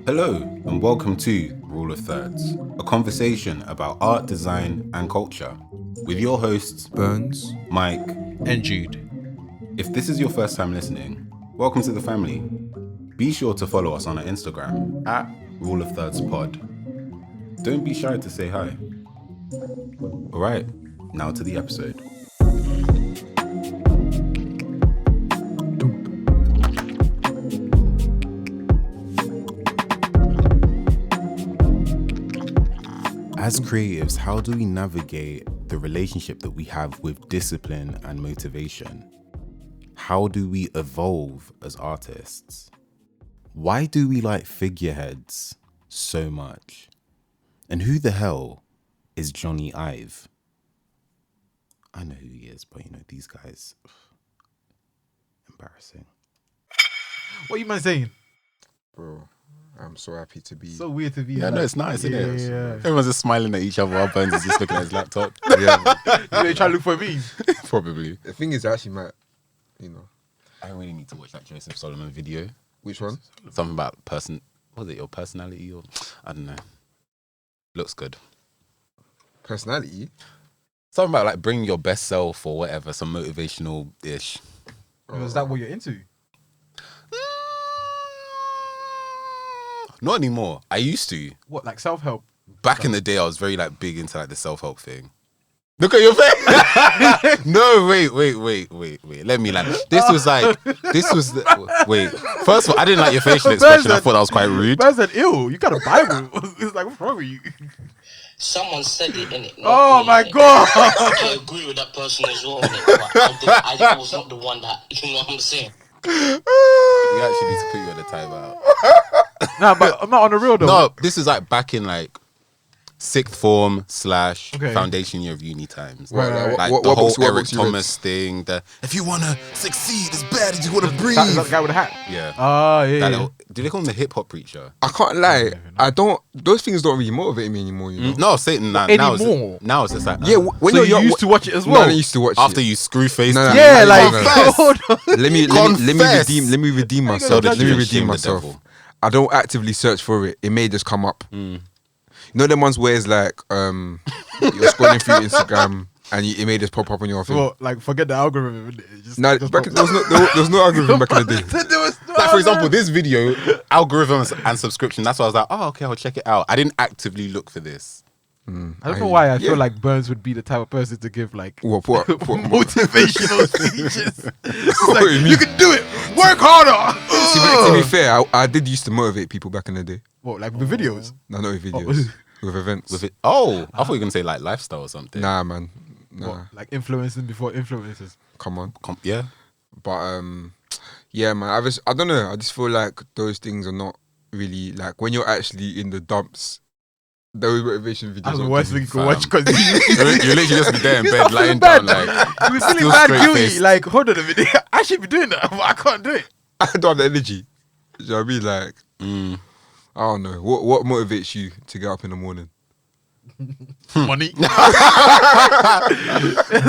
Hello and welcome to Rule of Thirds, a conversation about art, design and culture with your hosts Burns, Mike and Jude. If this is your first time listening, welcome to the family. Be sure to follow us on our Instagram at Rule of Thirds Pod. Don't be shy to say hi. Alright, now to the episode. As creatives, how do we navigate the relationship that we have with discipline and motivation? How do we evolve as artists? Why do we like figureheads so much? And who the hell is Jony Ive? I know who he is, but these guys, embarrassing. What are you man saying? Bro, I'm so happy to be. So weird to be. Yeah, no, it's nice, isn't it? Yeah. Everyone's just smiling at each other while Burns is just looking at his laptop. Yeah, You trying to look for me? Probably. the thing is, I actually might, I really need to watch that Joseph Solomon video. which one? Something about was it your personality or I don't know. Looks good. Personality? Something about like bring your best self or whatever, some motivational ish. Is that what you're into? Not anymore. I used to. What, like self-help? Back in the day, I was very like big into like the self-help thing. Look at your face. No, wait. Let me like. This was wait. First of all, I didn't like your facial expression. I thought that was quite rude. Man said, ew, you got a Bible. It's like, what's wrong with you? Someone said it, innit? Oh my God. I agree with that person as well, innit? But I was not the one that, you know what I'm saying? We actually need to put you on the timeout. Nah, but I'm not on the real though. No, this is like back in like sixth form / Okay. foundation year of uni times. Right. Like What the whole books- what Eric books you read? Thomas thing. If you want to succeed as bad as you want to breathe. Is that the guy with the hat? Yeah. Oh, yeah. That yeah. little- did they call him the hip hop preacher? I can't lie. I don't. Those things don't really motivate me anymore. You know. No, Satan. Now Anymore? now it's just like Yeah, when So you're you young, used to watch it as No, well? I used to watch after it. you screw face. No, no, Yeah, no, like, no, no. hold on. Let me Confess. redeem myself. Don't Let me judge redeem Shame the myself. devil. I don't actively search for it. It may just come up. You know them ones where it's like you're scrolling through Instagram and it may just pop up on your thing. Well, like, forget the algorithm. It just, No, just back, pops there was no algorithm back in the day. There was no Like for example, algorithm. this video, algorithms and subscription. That's why I was like, oh, okay, I'll check it out. I didn't actively look for this. I don't know why I feel Yeah. like Burns would be the type of person to give like What? motivational speeches. It's What like, do you mean? you can do it. Work harder. To be fair, I did used to motivate people back in the day. What, like with videos? No, not with videos, with events. With it. Oh, I thought you were gonna say like lifestyle or something. Nah, man. Nah, What, like influencing before influencers? come on. Yeah. But yeah, man. I don't know. I just feel like those things are not really like when you're actually in the dumps. Those motivation videos. That's the don't worst give thing you- you could watch because You're literally just be there in You're bed, feeling lying bad. down, like you were feeling still bad straight guilty. faced. Like, hold on a minute. I should be doing that, but I can't do it. I don't have the energy. You know what I mean? Like, I don't know. What motivates you to get up in the morning? Money.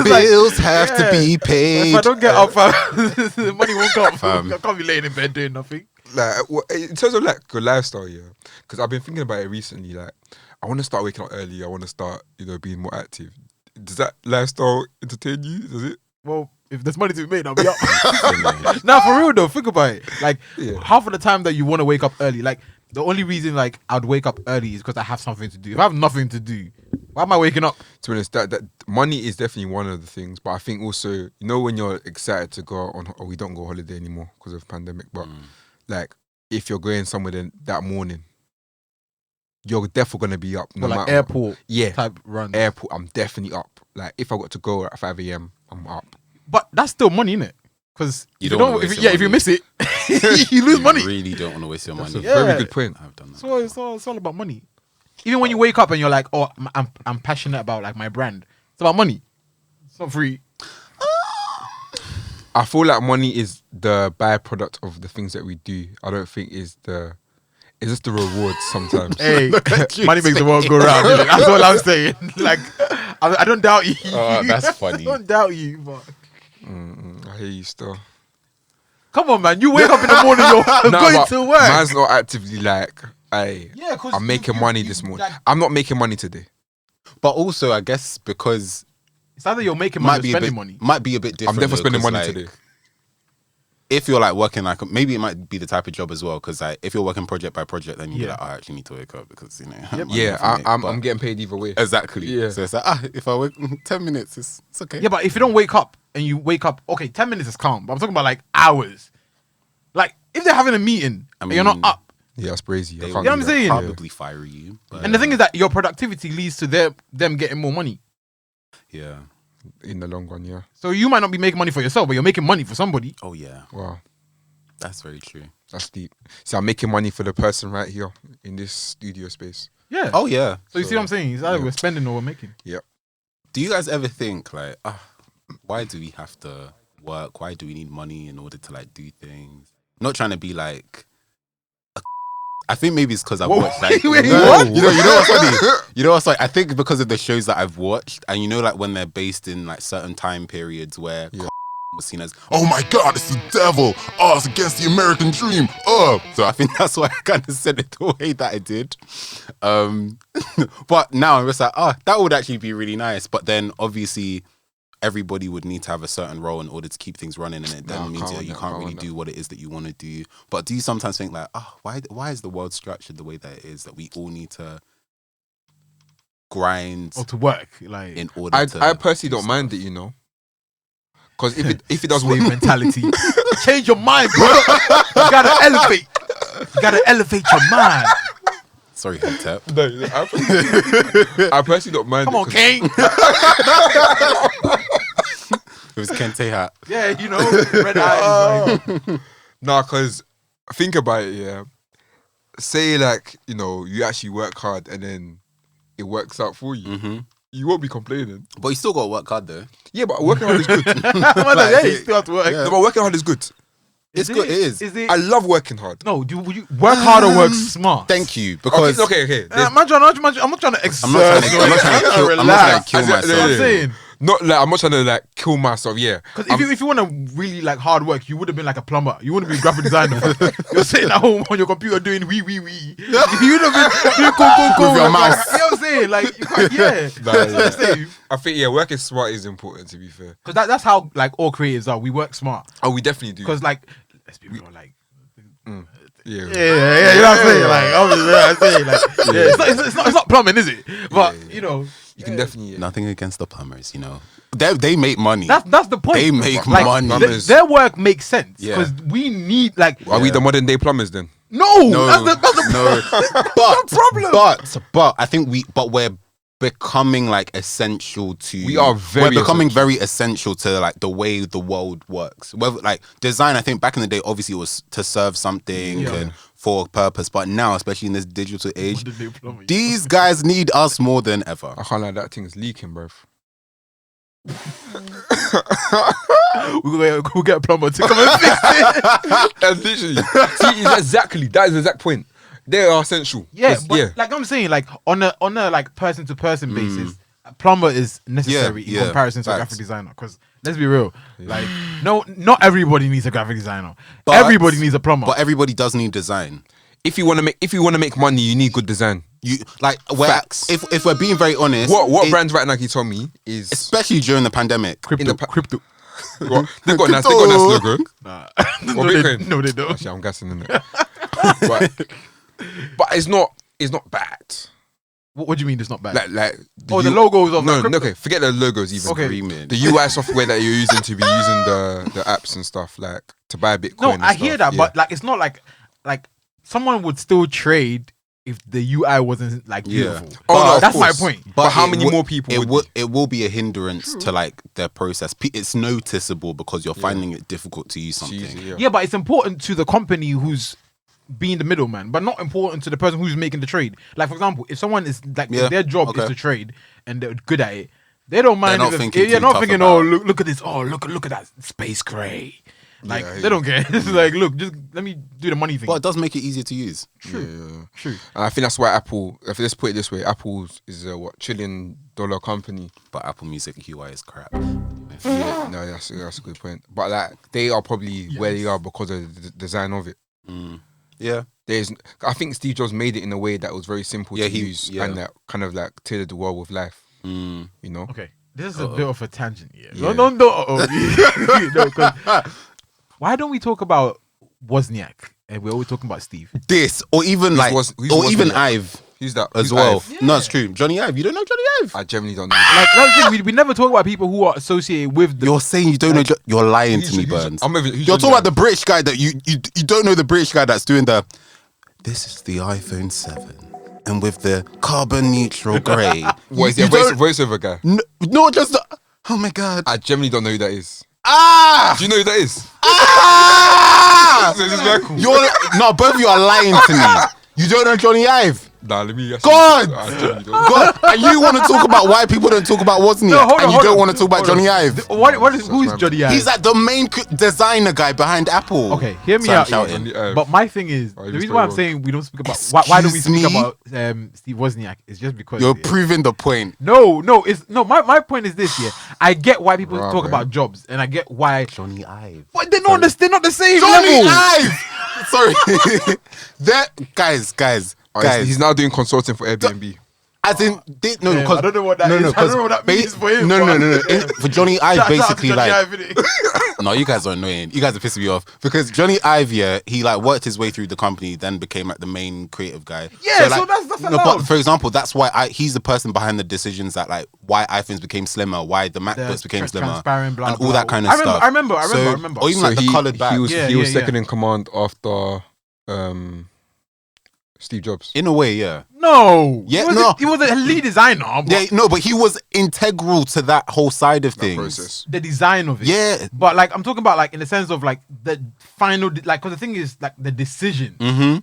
bills have to be paid. If I don't get up, the money won't come. Fam. I can't be laying in bed doing nothing. Like, in terms of like your lifestyle, yeah. Because I've been thinking about it recently. Like, I want to start waking up early. I want to start, being more active. Does that lifestyle entertain you? Does it? Well, if there's money to be made, I'll be up. Now, for real though, think about it. Like, half of the time that you want to wake up early, like, the only reason like I'd wake up early is because I have something to do. If I have nothing to do, why am I waking up? To be honest, that money is definitely one of the things. But I think also, when you're excited to go on, or we don't go holiday anymore because of pandemic. But like, if you're going somewhere then that morning, you're definitely gonna be up. No Well, like matter what. airport Yeah, type run. airport. I'm definitely up. Like, if I got to go at 5 a.m, I'm up. But that's still money, innit? Because You if you don't wanna don't, waste if your you money. miss it, you lose money. Really don't want to waste your That's money. a very Yeah. good point. I've done that. So it's all about money. Even when you wake up and you're like, oh, I'm passionate about like my brand. It's about money. It's not free. I feel like money is the byproduct of the things that we do. I don't think it's just the reward sometimes. Hey, at you money makes the world go round. innit? That's all I'm saying. Like, I don't doubt you. Oh, that's funny. I don't doubt you, but I hear you still. come on, man. You wake up in the morning, you're going but to work. Man's not actively like Yeah, because I'm making money this morning. like, I'm not making money today. But also, I guess because it's either you're making money might or be spending a bit, money. might be a bit different. I'm definitely though, spending 'cause, money like, today. If you're like working like maybe it might be the type of job as well, because like if you're working project by project, then you're Yeah. like, I actually need to wake up because you know. Yeah, I'm getting paid either way. Exactly. Yeah. So it's like if I work 10 minutes, it's okay. Yeah, but if you don't wake up and you wake up, okay, 10 minutes is calm. But I'm talking about like hours. Like if they're having a meeting and you're not mean, up. Yeah, that's crazy. They I will can't You know do what I'm saying? probably fire you. But, And the thing is that your productivity leads to them getting more money. yeah. that. In the long run, yeah. So you might not be making money for yourself, but you're making money for somebody. Oh yeah, Wow, that's very true. that's deep. See, I'm making money for the person right here in this studio space. Yeah. Oh yeah. So you see what I'm saying? It's either we're spending or we're making. Do you guys ever think like, why do we have to work? Why do we need money in order to like do things? Not trying to be like. I think maybe it's because I've watched like Wait, No, what? you know what's funny? You know what's like I think because of the shows that I've watched, and you know like when they're based in like certain time periods where was seen as, oh my god, it's the devil, it's against the American dream, so I think that's why I kind of said it the way that I did. But now I'm just like, that would actually be really nice. But then obviously everybody would need to have a certain role in order to keep things running, and it then means you can't really do what it is that you want to do. But do you sometimes think like, why is the world structured the way that it is, that we all need to grind Or to work. Like in order I personally don't mind it, you know, because if it does slave work, mentality. Change your mind, bro. You gotta elevate. You gotta elevate your mind. Sorry, Hotep. no, I personally don't mind. Come it on, 'cause King. It was Kente hat. Yeah, you know, red eyes. Like, Nah, because think about it, yeah. Say like, you know, you actually work hard and then it works out for you. Mm-hmm. You won't be complaining. But you still got to work hard though. Yeah, but working hard is good. yeah, you still have to work. Yeah. No, but working hard is good. It's good. It is. Is it? I love working hard. No, would you work hard or work smart? Thank you, because Okay. I'm not trying to exert. I'm not trying to kill Relax. myself. I'm saying. Not like I'm not trying to like kill myself. Yeah, Because if you want to really like hard work, you would have been like a plumber. You wouldn't be a graphic designer. You're sitting at home on your computer doing wee. You would have been doing go With your like, mouse. you know what I'm saying? Like, you can't, that's what I'm saying. I think working smart is important. To be fair, Because that's how like all creatives are. We work smart. oh, we definitely do. Because like, let's be real, like. Yeah, Yeah, you know what I'm saying? Like, obviously, I'm saying, like, it's not plumbing, is it? But you know, you can definitely. Nothing against the plumbers, you know. They make money. that's the point. They make like, money. Plumbers. Their work makes sense Yeah. because we need like. Are we the modern day plumbers then? No, that's the but problem. But I think we're becoming like essential to. We are very We're becoming essential. very essential to like the way the world works. Whether like design, I think back in the day, obviously it was to serve something and for a purpose. But now, especially in this digital age, these guys need us more than ever. I can't lie, that thing's leaking, bruv. We'll get a plumber to come and fix it. That's literally. See, that is the exact point. They are essential. Yeah, 'Cause, but like I'm saying, like on a like person to person basis, a plumber is necessary in comparison to a graphic designer. Because let's be real, like not everybody needs a graphic designer. But- Everybody needs a plumber. But everybody does need design. If you want to make money, you need good design. You like Facts. if we're being very honest, What it- brands right now? Can you tell me is especially during the pandemic. crypto. what, they've got a nice logo. Nah. Or no, Bitcoin? no, they don't. Actually, I'm guessing in it. but it's not bad. What do you mean it's not bad? Like the logos of no, like, crypto? okay, forget the logos even. Okay. Agreement. The UI software that you're using to be using the apps and stuff like to buy Bitcoin. No, and I stuff. hear that, Yeah. but like it's not like someone would still trade if the UI wasn't like beautiful. Oh, no, of that's my course. point. But how it many more people would it will be a hindrance to like their process. It's noticeable because you're finding it difficult to use something. Jeez, Yeah, but it's important to the company who's being the middleman, but not important to the person who's making the trade. Like for example, if someone is like if their job is to trade and they're good at it, they don't mind. They're not thinking they're too not tough thinking, about- oh look at this, oh look at that space gray. Like Yeah, they don't care. It's like look, just let me do the money thing. But it does make it easier to use. Yeah. True. And I think that's why Apple. If let's put it this way, Apple is a $1 trillion company. But Apple Music UI is crap. Yeah, no, that's a good point. But like, they are probably where they are because of the design of it. Yeah. I think Steve Jobs made it in a way that was very simple to use yeah. and that kind of like tailored the world with life. You know. Okay, this is a bit of a tangent here. Yeah. No. No, 'cause why don't we talk about Wozniak and we're always talking about Steve? This, or even who's even Wozniak? Ive Who's that? as Who's well. Ive? No, it's true. Johnny Ive. You don't know Johnny Ive? I generally don't know. Like that's the thing, we never talk about people who are associated with the. You're saying you don't know. You're lying to me, Burns. who's You're talking Johnny about the British guy that you don't know the British guy that's doing the. This is the iPhone 7, and with the carbon neutral grey. What is he a voiceover guy? No, just the. Oh my god. I generally don't know who that is. Ah! Do you know who that is? Ah! This is very cool. No, both of you are lying to me. You don't know Johnny Ive. Nah, let me. God! I generally don't. God, and you want to talk about why people don't talk about Wozniak, No, hold on, and you hold don't on. want to talk about Hold on. Johnny Ive. Who's Johnny Ive? He's like the main designer guy behind Apple. Okay, hear me Sorry, I'm out. shouting. Johnny Ive. But my thing is, Oh, the you reason just why I'm put it saying we don't speak about why don't we Excuse speak me? about Steve Wozniak is just because You're proving the point. my point is this, yeah. I get why people Right, talk man. about jobs, and I get why. Johnny Ive. But they're not the same Johnny level. Ive. Sorry, guys. He's now doing consulting for Airbnb. As in, no, Yeah, because I don't know what that is. I don't know what that means for him, No. but- For Johnny Ive, Shout out to basically, Johnny like, Ive, innit? no, you guys are annoying. You guys are pissing me off because Johnny Ive, yeah, he like worked his way through the company, then became like the main creative guy. Yeah, so like, that's no, allowed. but for example, that's why he's the person behind the decisions that like why iPhones became slimmer, why the MacBooks became slimmer, transparent, blah, and all blah. that kind of stuff. I remember. Or even like the coloured back. He was Yeah. second in command after Steve Jobs. In a way, yeah. No. Yeah, He was a lead designer. But Yeah, no, but he was integral to that whole side of That things. process. the design of it. Yeah. But like I'm talking about like in the sense of like the final like because the thing is like the decision. Mm-hmm.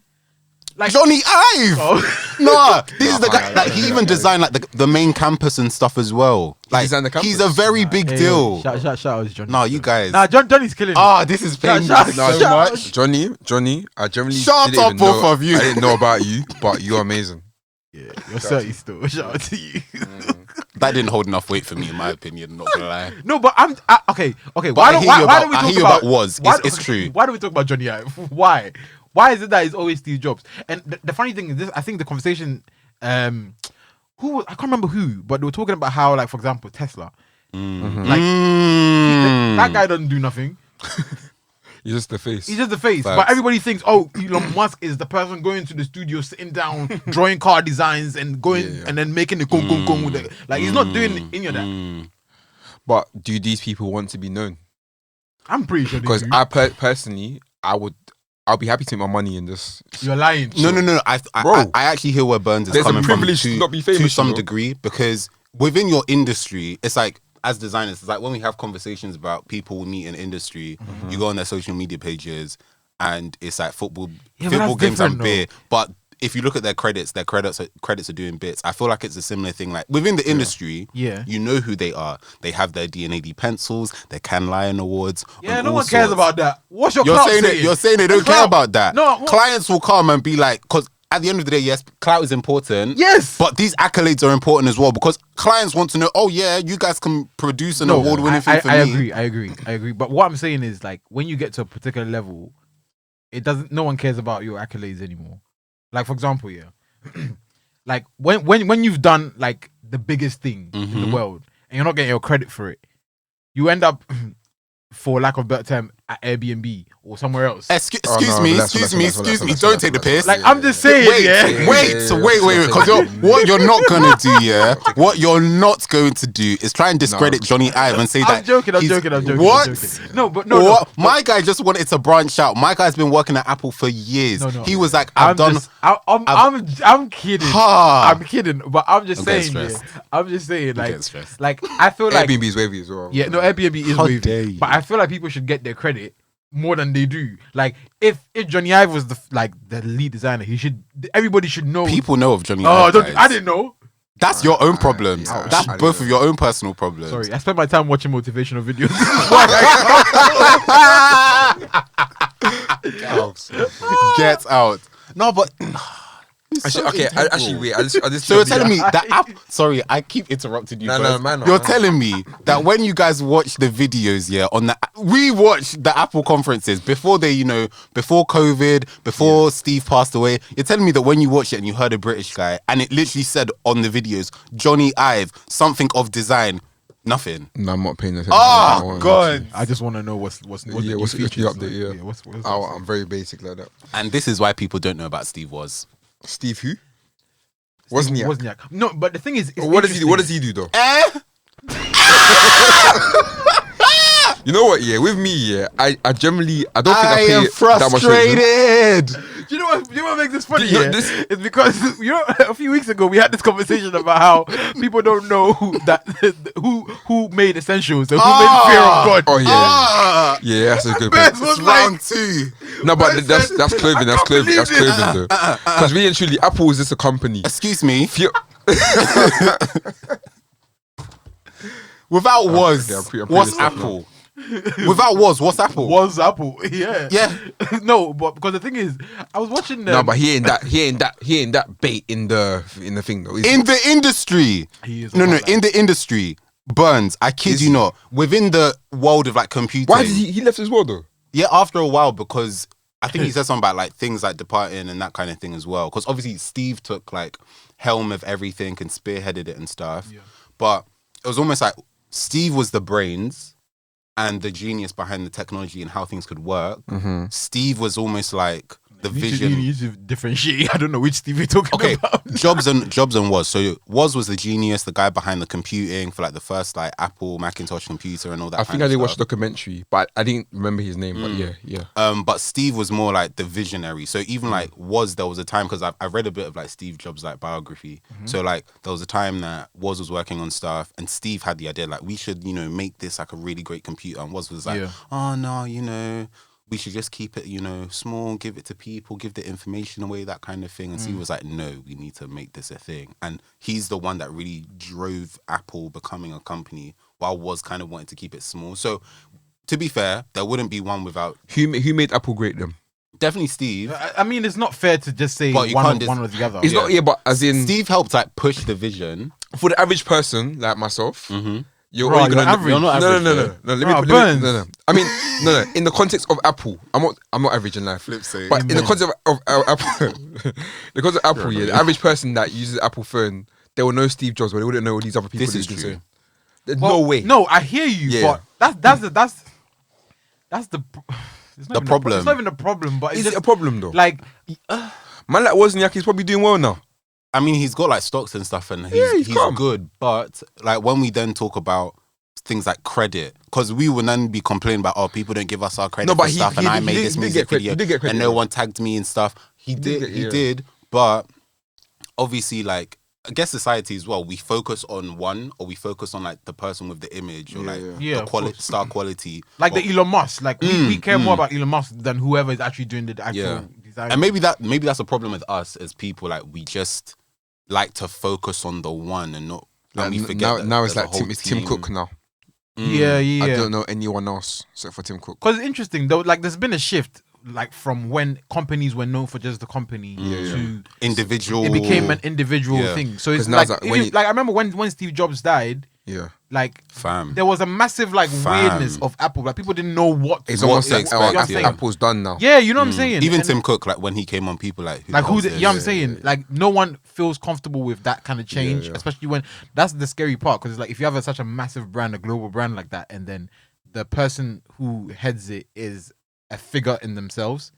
Like Johnny Ive. Oh. No, this is the guy. fine, Like he even designed like the main campus and stuff as well. Like designed the campus? he's a very big Hey, deal. Shout out to Johnny. No, you guys. Nah, Johnny's killing it. Ah, this is paying me Shout- so shout- much. Johnny, I generally Shut didn't up, even both know, of you. I didn't know about you, but you're amazing. Yeah, you're 30 still. Shout out to you. That didn't hold enough weight for me, in my opinion. Not gonna lie. No, but okay. But Why I don't hear why, you why about- don't we I talk hear you about about Woz. why- It's true. Why do we talk about Johnny Ive? Why? Why is it that it's always Steve Jobs? And the funny thing is this. I think the conversation. I can't remember who, but they were talking about how, like, for example, Tesla. Like that guy doesn't do nothing. You're just the face. He's just the face. Facts. But everybody thinks, oh, Elon Musk is the person going to the studio, sitting down, drawing car designs, and going Yeah. and then making the gong gong gong with it. Like he's not doing any of that. But do these people want to be known? I'm pretty sure. Because They do. I personally, I'll be happy to make my money in this. You're lying. No. Bro. I actually hear where Burns is There's a coming from privilege to not be to famous, some you know? degree, because within your industry, it's like as designers, it's like when we have conversations about people we meet in industry, you go on their social media pages and it's like football Yeah, but that's games and different, beer. But if you look at their credits are doing bits. I feel like it's a similar thing. Like within the industry, Yeah. you know who they are. They have their D&AD pencils, their Cannes Lion awards. Yeah, and no all one cares sorts. about that. What's your You're clout saying saying? it. You're saying they don't Clout. care about that. No, what- Clients will come and be like, because at the end of the day, yes, clout is important. Yes. but these accolades are important as well because clients want to know. Oh yeah, you guys can produce an award-winning thing for I me. agree. But what I'm saying is, like, when you get to a particular level, it doesn't. No one cares about your accolades anymore. Like, for example, yeah, like when you've done like the biggest thing in the world and you're not getting your credit for it, you end up, for lack of a better term, at Airbnb or somewhere else. Excuse no, me. relax. Don't take the piss. Like, I'm just saying, Wait, because what you're not gonna do, yeah, what you're not going to do is try and discredit Johnny Ive and say I'm that. joking. What? I'm joking. No, but no. What? My guy just wanted to branch out. My guy's been working at Apple for years. No. He was like, I'm I'm kidding. Ha. I'm kidding, but I'm just I'm saying. getting Yeah, stressed. I'm just saying, getting stressed. like I feel like Airbnb is wavy as well. yeah, no, Airbnb is How dare wavy, you. but I feel like people should get their credit more than they do. Like if Johnny Ive was the lead designer, everybody should know. People know of Johnny Oh, Ive, guys. I didn't know. That's your own problems. yeah, That's I both know. of your own personal problems. Sorry, I spent my time watching motivational videos. Get out. No, but Actually, wait. I just So you're telling me that app? Sorry, I keep interrupting you. No, man. You're telling me that when you guys watch the videos, we watched the Apple conferences before before COVID, before Steve passed away. You're telling me that when you watched it and you heard a British guy and it literally said on the videos, Jony Ive, something of design, nothing. No, I'm not paying attention. Oh God! I just want to know what's the update. Yeah, what's I'm very basic like that. And this is why people don't know about Steve Was. Steve who? Wozniak. No, but the thing is, What does he do? What does he do though? You know what? Yeah, with me, I generally don't think I pay am that much attention. frustrated. Do you know what makes this funny? You know, Yeah? this- It's because a few weeks ago we had this conversation about how people don't know who made Essentials and who made Fear of God. Oh yeah, yeah, that's a good point. was It's round 2. No, but that's clothing. That's clothing. That's believe clothing though. Because really and truly, Apple is just a company. Excuse me. Fear- Without Was, I'm pretty what's this up Apple? Without Was, what's Apple? Was Apple? Yeah. Yeah. No, but because the thing is, I was watching. No, but he ain't that bait in the thing though. In the industry. He is a No, hotline. in the industry. Burns, I kid you not. Within the world of like computing. Why did he left as well though? Yeah, after a while, because I think he said something about like things like departing and that kind of thing as well. Because obviously Steve took like helm of everything and spearheaded it and stuff. Yeah. But it was almost like Steve was the brains and the genius behind the technology and how things could work. Mm-hmm. Steve was almost like the You vision. need to differentiate. I don't know which Steve you're talking about. Jobs and Was. So Was the genius, the guy behind the computing for like the first like Apple Macintosh computer and all that. I think I did watch the documentary, but I didn't remember his name. But yeah. But Steve was more like the visionary. So even like there was a time, because I read a bit of like Steve Jobs like biography. So like there was a time that was working on stuff and Steve had the idea like we should make this like a really great computer, and was like oh no, we should just keep it, small, give it to people, give the information away, that kind of thing. And Steve was like, no, we need to make this a thing. And he's the one that really drove Apple becoming a company, while Was kind of wanting to keep it small. So to be fair, there wouldn't be one without... Who made Apple great then? Definitely Steve. I mean, it's not fair to just say But you one can't just- or the other. It's not, but as in Steve helped like push the vision. for the average person like myself. You're Bro, only gonna you're average. You're not average, no. Let Bro, me Burns. no. I mean, no. In the context of Apple, I'm not average in life. Flip side. But in the context of Apple, the concept of Apple, the average person that uses Apple phone, they will know Steve Jobs, but they wouldn't know all these other people. This is that you true. can say. There's Well, no way. No, I hear you, Yeah. but that's the. It's not even problem. It's not even a problem, but it's Is just it a problem though? like Man like Wozniak is probably doing well now. I mean, he's got like stocks and stuff and he's he's calm. good. But like when we then talk about things like credit, because we will then be complaining about, people don't give us our credit No, but for he- stuff, he and I did- made he this did music get credit. video He did get credit, and no though. one tagged me and stuff. He did, did, but obviously, like, I guess society as well, we focus on one, or we focus on like the person with the image or like Yeah, the of quality, course. star quality, like or- the Elon Musk. Like we care more about Elon Musk than whoever is actually doing the actual Yeah. design. And maybe that's a problem with us as people. Like, we just like to focus on the one and not. And we forget now that it's there's like a whole Tim team. Cook now. Yeah. I don't know anyone else except for Tim Cook. Because it's interesting though, like there's been a shift, like from when companies were known for just the company to Individual. it became an individual Yeah. thing. So it's 'Cause now like, it's like even, when you- like I remember when Steve Jobs died, Yeah. like Fam. there was a massive like Fam. weirdness of Apple. Like people didn't know what It's what almost to like expect, you know what I'm saying? Apple's done now. Yeah, you know what I'm saying. Even And- Tim Cook, like when he came on, people like like who's knows it? You know what I'm this? saying? Like no one feels comfortable with that kind of change, especially when that's the scary part. Because it's like if you have such a massive brand, a global brand like that, and then the person who heads it is a figure in themselves,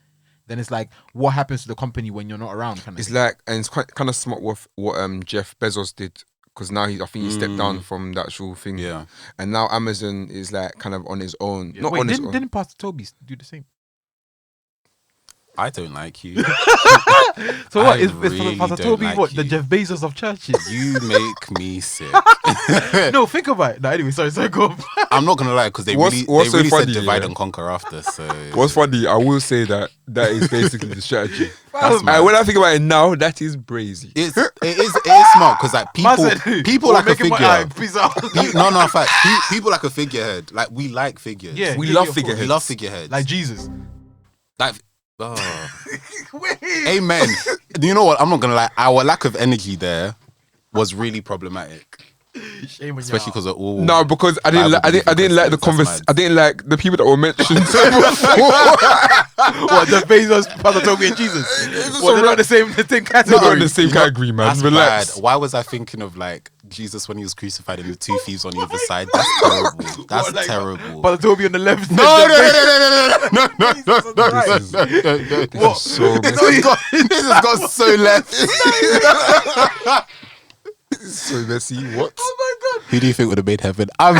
then it's like what happens to the company when you're not around? Kind of It's thing. like, and it's quite kind of smart with what Jeff Bezos did, because now I think he stepped down from the actual thing. Yeah. And now Amazon is like kind of on his own. Not Wait, on his own. didn't Pastor Toby do the same? I don't like you. So what I is really Pastor don't Toby? like What the you. Jeff Bezos of churches? You make me sick. No, think about it. No, anyway, sorry, go. I'm not gonna lie, because they What's really so said funny, divide yeah? and conquer after. So What's funny, I will say that is basically the strategy. That's mad. And when I think about it now, that is brazy. it is smart, because like people like a figure. Peace out. No, in fact, people like a figurehead. Like we like figures. Yeah, We yeah, love of course. figureheads. we love figureheads. Like Jesus. Like Oh. Amen. You know what? I'm not gonna lie. Our lack of energy there was really problematic, Shame on especially because of all. No, because I didn't like the convers. I didn't like the people that were mentioned before. What, the Bezos, Father Toby, and Jesus? Well, they're not the same category. Not in the same category, man. That's Relax. bad. Why was I thinking of like Jesus when he was crucified and the two thieves on either side? That's terrible. That's What, like, terrible. Father Toby on the left. No. This is so This has got so left. so messy. What? Oh my god. Who do you think would have made heaven? I'm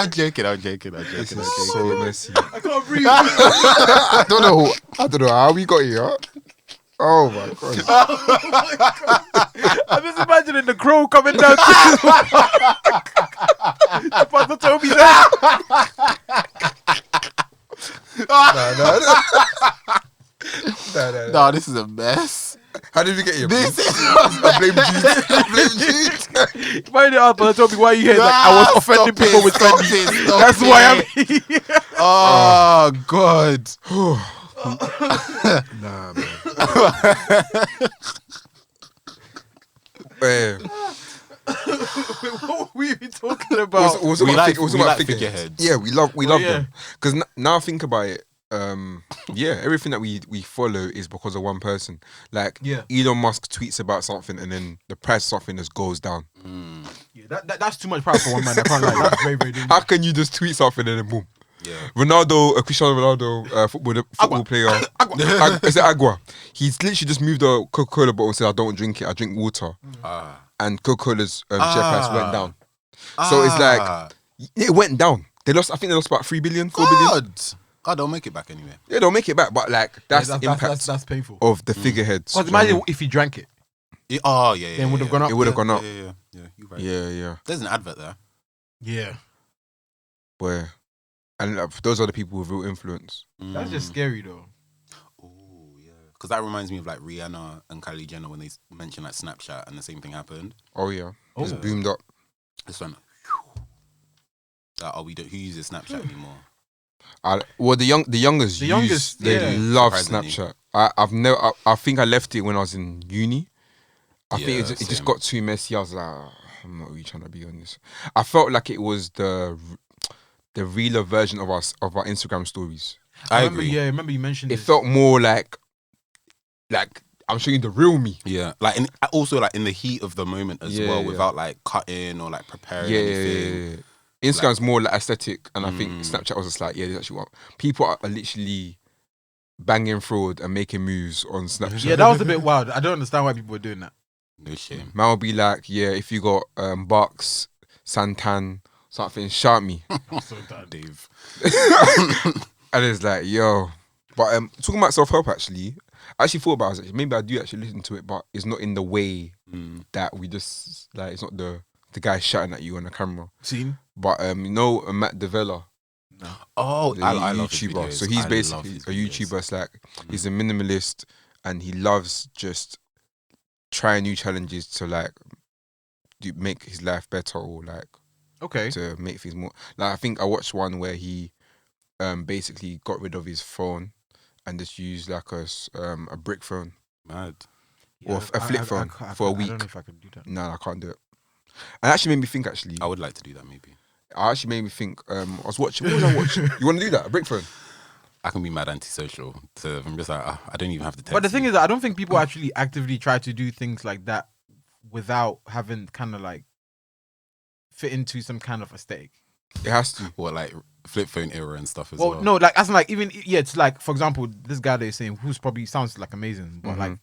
joking. I'm joking. This is so messy. I can't breathe. I don't know how we got here. Oh my god. I'm just imagining the crow coming down to Father Toby there. No. This is a mess. How did we get here? This is I blame Jude. Find it out, Father Toby. Why are you here? Like, I was offending people with Fendi. That's why I'm here. Oh God. Nah, man. What were we even talking about? It was We about like figureheads. figureheads. Yeah, we love yeah. them. Because now I think about it, yeah, everything that we follow is because of one person. Like, Yeah. Elon Musk tweets about something and then the price of something just goes down. Yeah, that's too much power for one man. I can't lie. That's very, very dangerous. How can you just tweet something and then boom? Yeah. Ronaldo, Cristiano Ronaldo, football player. Is it Agua? He's literally just moved a Coca-Cola bottle and said, I don't drink it, I drink water. And Coca-Cola's share price went down. So it's like, it went down. I think they lost about 3 billion, 4 billion. God, they'll make it back anyway. Yeah, they'll make it back, but like, that's the impact That's painful. of the figureheads. Because imagine if he drank it. Yeah. Then it would have gone up. It would have gone up. Yeah, you're right. Yeah. There's an advert there. Yeah. Where, and those are the people with real influence. That's just scary though. Oh yeah, because that reminds me of like Rihanna and Kylie Jenner when they mentioned like Snapchat and the same thing happened. Oh yeah, it's Yeah. boomed up. This one. We don't. Who uses Snapchat anymore? Well, the youngest, they yeah. love Surprisingly. Snapchat. I think I left it when I was in uni. I think it just same. got too messy. I was like, I'm not really trying to be on this. I felt like it was the realer version of our Instagram stories. I remember, agree. Yeah, I remember you mentioned It this. felt more like I'm showing you the real me. Yeah, like also like in the heat of the moment as Yeah, well, yeah. without like cutting or like preparing Yeah. anything. Instagram's more like aesthetic, and I think Snapchat was just like, yeah, this actually what people are literally banging fraud and making moves on Snapchat. Yeah, that was a bit wild. I don't understand why people were doing that. No shame. Man will be like, yeah, if you got Bucks, Santan, something, shout me. So done. Dave. And it's like, yo. But talking about self-help, actually, I actually thought about it. Maybe I do actually listen to it, but it's not in the way that we just, like, it's not the guy shouting at you on the camera. Seen? But, you know, Matt Devella, Oh, the I love his YouTuber. videos. So he's I basically love his a videos. YouTuber. It's like, he's a minimalist and he loves just trying new challenges to, like, make his life better or, like, Okay. to make things more. Like, I think I watched one where he basically got rid of his phone and just used like a brick phone Mad. or a flip phone for a I week. don't know if I could do that. No, I can't do it. And it actually made me think. Actually, I would like to do that maybe. I actually made me think. I was watching. What was I watching? You want to do that? A brick phone? I can be mad antisocial. So I'm just like, I don't even have to text But the thing you. is, I don't think people actually actively try to do things like that without having kind of like fit into some kind of aesthetic. It has to. What, like flip phone era and stuff as Well, well. no, like as in like even it's like, for example, this guy they're saying who's probably sounds like amazing, but like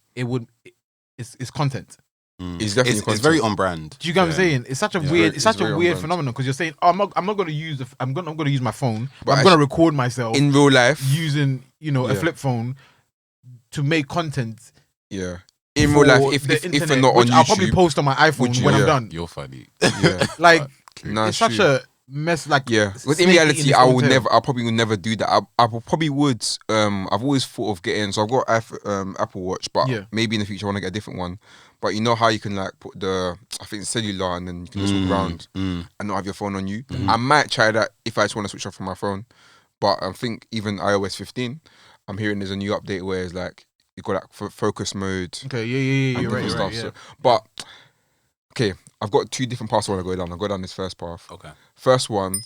it's content. It's definitely it's very content. on brand. Do you get what I'm saying? It's such a weird, it's such very a on weird brand. phenomenon because you're saying, oh, I'm not going to use I'm going to use my phone, but But I'm going to record myself in real life. using a Yeah. flip phone to make content. Yeah. In real life, for if the if internet, you're not on which YouTube, I'll probably post on my iPhone Would you- when I'm yeah. done. You're funny. yeah, Like nah, it's such true. a mess. Like Yeah, because in snake eating reality, its I own will tail. never. I probably will never do that. I probably would. I've always thought of getting. So I've got Apple Watch, but Yeah. maybe in the future I want to get a different one. But you know how you can like put I think cellular, and then you can just walk around and not have your phone on you. I might try that if I just want to switch off from my phone. But I think even iOS 15, I'm hearing there's a new update where it's like you got like focus mode. Okay, yeah, And you're right, different yeah. stuff. So, but okay, I've got 2 different paths I want to go down. I'll go down this first path. Okay. First one,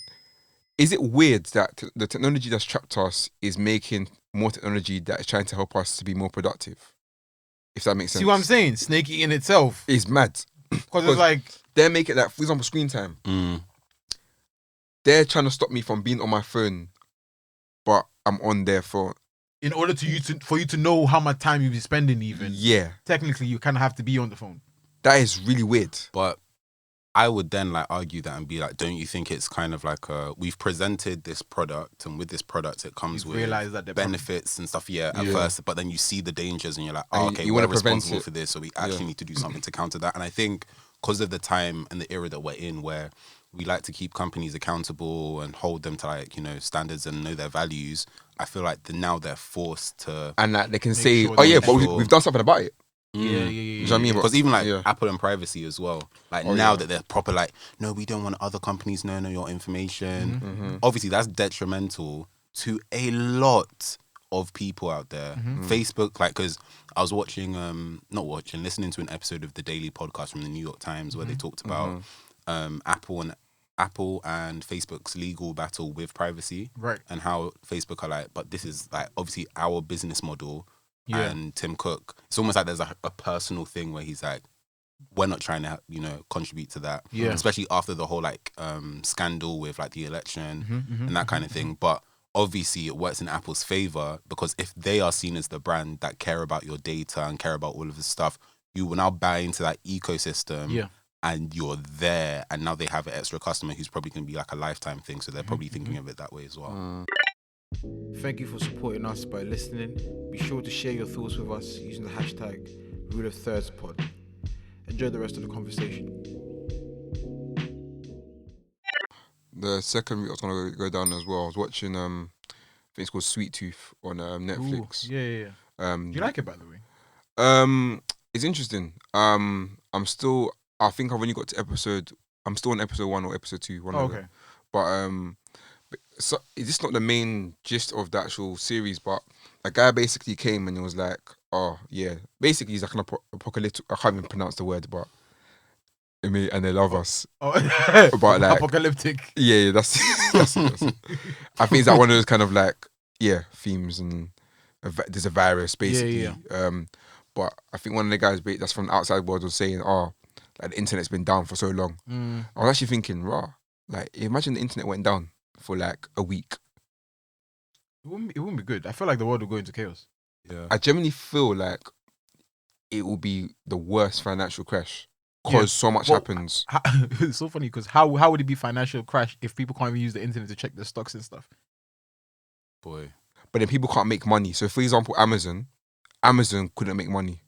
is it weird that the technology that's trapped us is making more technology that is trying to help us to be more productive? If that makes sense. See what I'm saying? Snake eating itself. It's mad. Because it's like... They're making that, for example, screen time. They're trying to stop me from being on my phone, but I'm on their phone. In order for you to know how much time you've been spending even. Yeah. Technically, you kind of have to be on the phone. That is really weird. But I would then like argue that and be like, don't you think it's kind of like we've presented this product, and with this product it comes with realize that benefits and stuff, at first, but then you see the dangers and you're like, And okay, you we're wanna prevent responsible it. for this, so we actually need to do something to counter that. And I think because of the time and the era that we're in, where we like to keep companies accountable and hold them to like, standards and know their values, I feel like now they're forced to, And that they can Make say, sure oh yeah, they- but Sure. we've done something about it. Yeah. You know what I mean? because even like Yeah. Apple and privacy as well, like Oh, now yeah. that they're proper like, no, we don't want other companies knowing your information. Mm-hmm. Obviously that's detrimental to a lot of people out there. Facebook, like, because I was listening to an episode of the Daily Podcast from the New York Times where they talked about Apple and Facebook's legal battle with privacy, Right. and how Facebook are like, but this is like obviously our business model. Yeah. And Tim Cook, it's almost like there's a personal thing where he's like, we're not trying to contribute to that, Yeah. especially after the whole like scandal with like the election Mm-hmm, and that kind of thing. But obviously it works in Apple's favor, because if they are seen as the brand that care about your data and care about all of this stuff, you will now buy into that ecosystem. Yeah. And you're there, and now they have an extra customer who's probably going to be like a lifetime thing, so they're probably thinking of it that way as well. Thank you for supporting us by listening. Be sure to share your thoughts with us using the hashtag #RuleOfThirdsPod. Enjoy the rest of the conversation. The second route I was going to go down as well, I was watching, I think it's called Sweet Tooth on Netflix. Ooh, yeah. Do you like it, by the way? It's interesting. I think I've only got to I'm still on episode 1 or episode 2. One of them. Okay. But so is this not the main gist of the actual series? But a guy basically came and he was like, oh yeah, basically he's like an apocalyptic. I can't even pronounce the word, but and they love us. Oh, But like, apocalyptic. yeah, that's it. I think it's like one of those kind of like themes, and there's a virus basically. Yeah. But I think one of the guys that's from the outside world was saying, like the internet's been down for so long. I was actually thinking, like imagine the internet went down for like a week. It wouldn't be good. I feel like the world will go into chaos. Yeah. I genuinely feel like it will be the worst financial crash because so much happens. It's so funny because how would it be financial crash if people can't even use the internet to check their stocks and stuff? Boy. But then people can't make money. So for example, Amazon couldn't make money.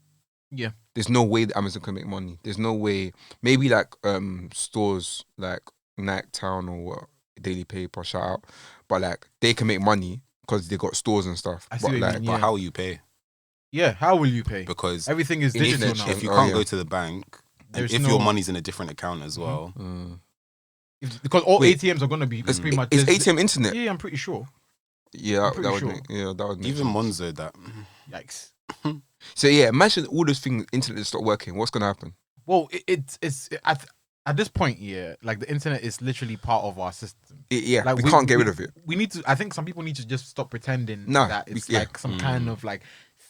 Yeah. There's no way that Amazon can make money. There's no way. Maybe like stores like Nike Town or what, Daily Paper, shout out. But like they can make money because they got stores and stuff. I see But what you like, mean, But yeah. how will you pay? Yeah, how will you pay? Because Everything is if- digital if- now. if you Oh, can't yeah. go to the bank, and There's if no- your money's in a different account as well, Because all Wait, ATMs are going to be pretty much... is there's- ATM internet? Yeah, I'm pretty sure. Yeah, I'm pretty that would sure. make even sense. Monzo, that Yikes. So yeah, imagine all those things, internet stop working. What's gonna happen? Well, it's at this point, yeah, like the internet is literally part of our system. Like we can't get rid of it. We need to. I think some people need to just stop pretending Nah, that it's yeah. like some kind of like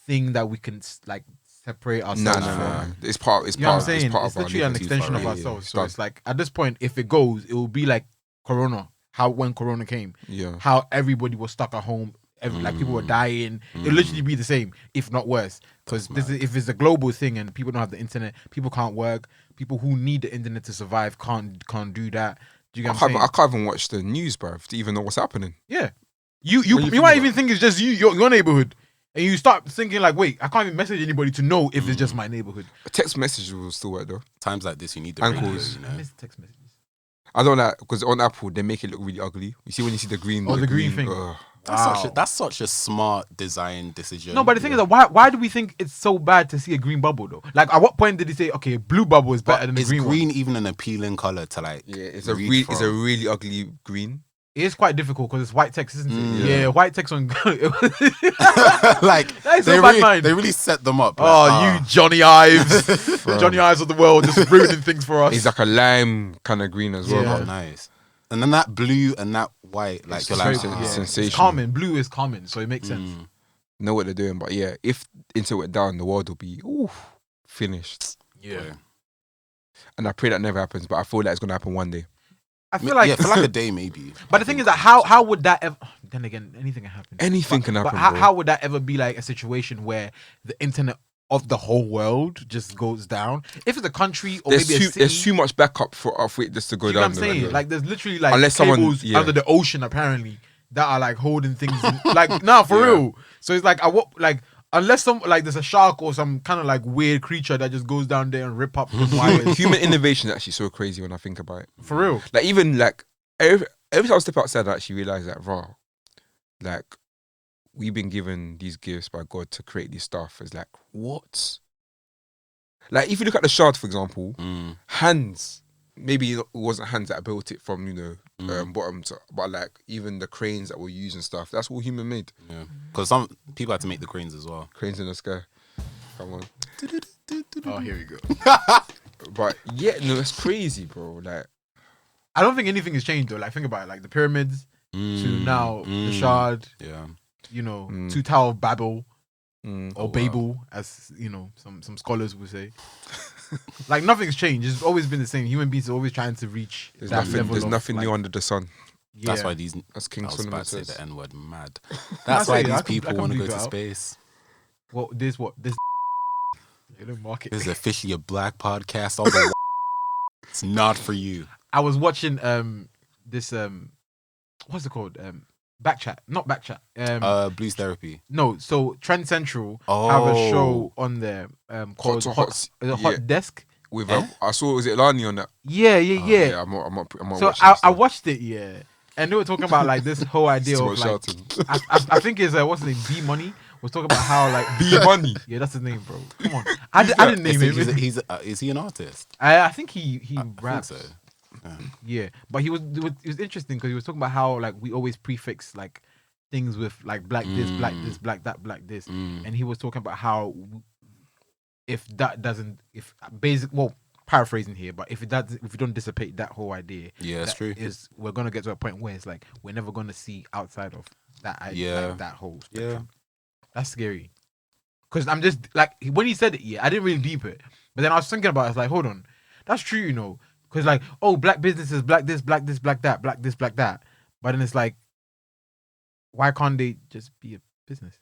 thing that we can like separate ourselves No. from. It's part. It's You know what I'm part. saying? It's part It's of our literally an living. extension of Yeah, ourselves. it's So done. it's like at this point, if it goes, it will be like Corona. When Corona came, Yeah. how everybody was stuck at home. Like people were dying. It'll literally be the same, if not worse. Because if it's a global thing and people don't have the internet, people can't work. People who need the internet to survive can't do that. Do you get what I'm saying? I can't even watch the news, bruv, to even know what's happening. Yeah. You think might about even think it's just your neighborhood. And you start thinking like, wait, I can't even message anybody to know if it's just my neighborhood. A text message will still work though. times like this, you need the And radio, calls. you know? I miss text messages. I don't like because on Apple they make it look really ugly. You see when you see the green. Oh, the green thing. ugh. That's such a smart design decision. No, but the thing is that why do we think it's so bad to see a green bubble though? Like at what point did he say, okay, blue bubble is better than the is green green one? even an appealing color to like? Yeah, it's read a from? really ugly green. It is quite difficult because it's white text, isn't it? Yeah. Yeah, white text on. Like That is they so bad really, mind. they really set them up. Oh, Like, you Jony Ives, Jony Ives of the world, just ruining things for us. It's like a lime kind of green as well. Yeah. oh, nice. And then that blue and that white, like It's you're very like, sen- ah. It's sensational. calming. Blue is calming, so it makes sense. Know what they're doing, but yeah, if Inter went down, the world will be finished. Yeah. And I pray that never happens, but I feel like it's gonna happen one day. I feel like, yeah, for like a day maybe. but the thing is that how would that ever? Then again, anything can happen. Anything can happen, But how, bro. how would that ever be like a situation where the internet of the whole world just goes down? If it's a country or maybe a city, There's too much backup for it just to go you know down. what I'm saying? the- Like there's literally like Unless cables someone- yeah. under the ocean apparently that are like holding things in, like nah for Yeah. real. So it's like unless some like there's a shark or some kind of like weird creature that just goes down there and rip up the wires. Human innovation is actually so crazy when I think about it. For real. Like even like every time I step outside, I actually realize that like we've been given these gifts by God to create this stuff. It's like what? Like if you look at the shard, for example, hands. Maybe it wasn't hands that built it from bottom to, but like even the cranes that were used and stuff. That's all human made. Yeah, because some people had to make the cranes as well. Cranes in the sky. Come on. Oh, here we go. But yeah, no, that's crazy, bro. Like I don't think anything has changed though. Like think about it, like the pyramids to now the shard, Yeah, to Tower of Babel. mm, Or Babel, as you know, some scholars would say. Like nothing's changed. It's always been the same. Human beings are always trying to reach there's that nothing. level. There's of, nothing like, new under the sun. Yeah. that's why these. As I King was Solomon about to say says. the N word. Mad. I That's why say, I these can- people I can want to bleep go it to out. space. This. You don't mark it. This is officially a black podcast. All the it's not for you. I was watching this what's it called Backchat, not Backchat. Blues therapy. No, so Trend Central have a show on there called to Hot, Hot- is it Hot yeah. Desk. With Eh? I saw was it Lani on that? Yeah. I'm not So watching I still. watched it, yeah, and they were talking about like this whole idea Too of much like shouting. I think it's what's his name, B Money was talking about how like B Money. yeah, that's his name, bro. Come on, I didn't name him. Is he an artist? I think he I think raps. so. Yeah, but it was interesting because he was talking about how like we always prefix like things with like black this, black this, black that, black this, and he was talking about how if paraphrasing here, but if we don't dissipate that whole idea, Yeah, that's true. we're gonna get to a point where it's like we're never gonna see outside of that idea, Yeah. like, that whole Yeah. spectrum. That's scary. Because I'm just like when he said it, yeah, I didn't really deep it, but then I was thinking about it, I was like, hold on, that's true, you know. Because like, oh, black businesses, black this, black this, black that, black this, black that. But then it's like, why can't they just be a business?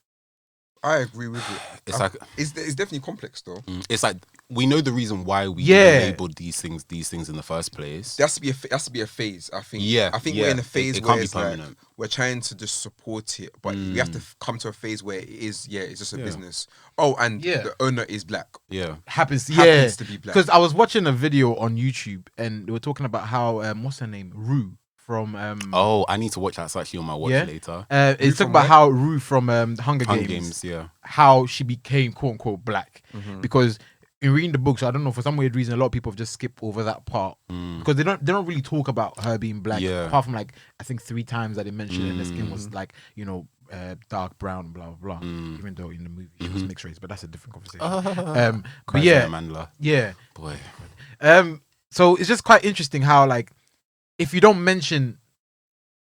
I agree with you. It's like It's definitely complex though. it's like we know the reason why we Yeah. labeled these things in the first place. There has to be a phase. I think. Yeah, I think yeah. we're in a phase It where can't be it's like permanent. we're trying to just support it, but we have to come to a phase where it is. Yeah, it's just a Yeah. business. Oh, and Yeah. the owner is black. Yeah. Happens Happens to be black. Because I was watching a video on YouTube and they were talking about how what's her name, Rue from Oh, I need to watch that. It's actually on my watch Yeah. later. it's Rue talking from about where? how Rue from the Hunger Hunger Games, Games, yeah. how she became quote unquote black Mm-hmm. because in reading the books, I don't know, for some weird reason a lot of people have just skipped over that part because they don't really talk about her being black Yeah. apart from like I think 3 times that they mentioned it and the skin was like dark brown, blah blah blah, even though in the movie she was mixed race, but that's a different conversation. But Cries yeah, like Amandla. yeah. Boy. So it's just quite interesting how like if you don't mention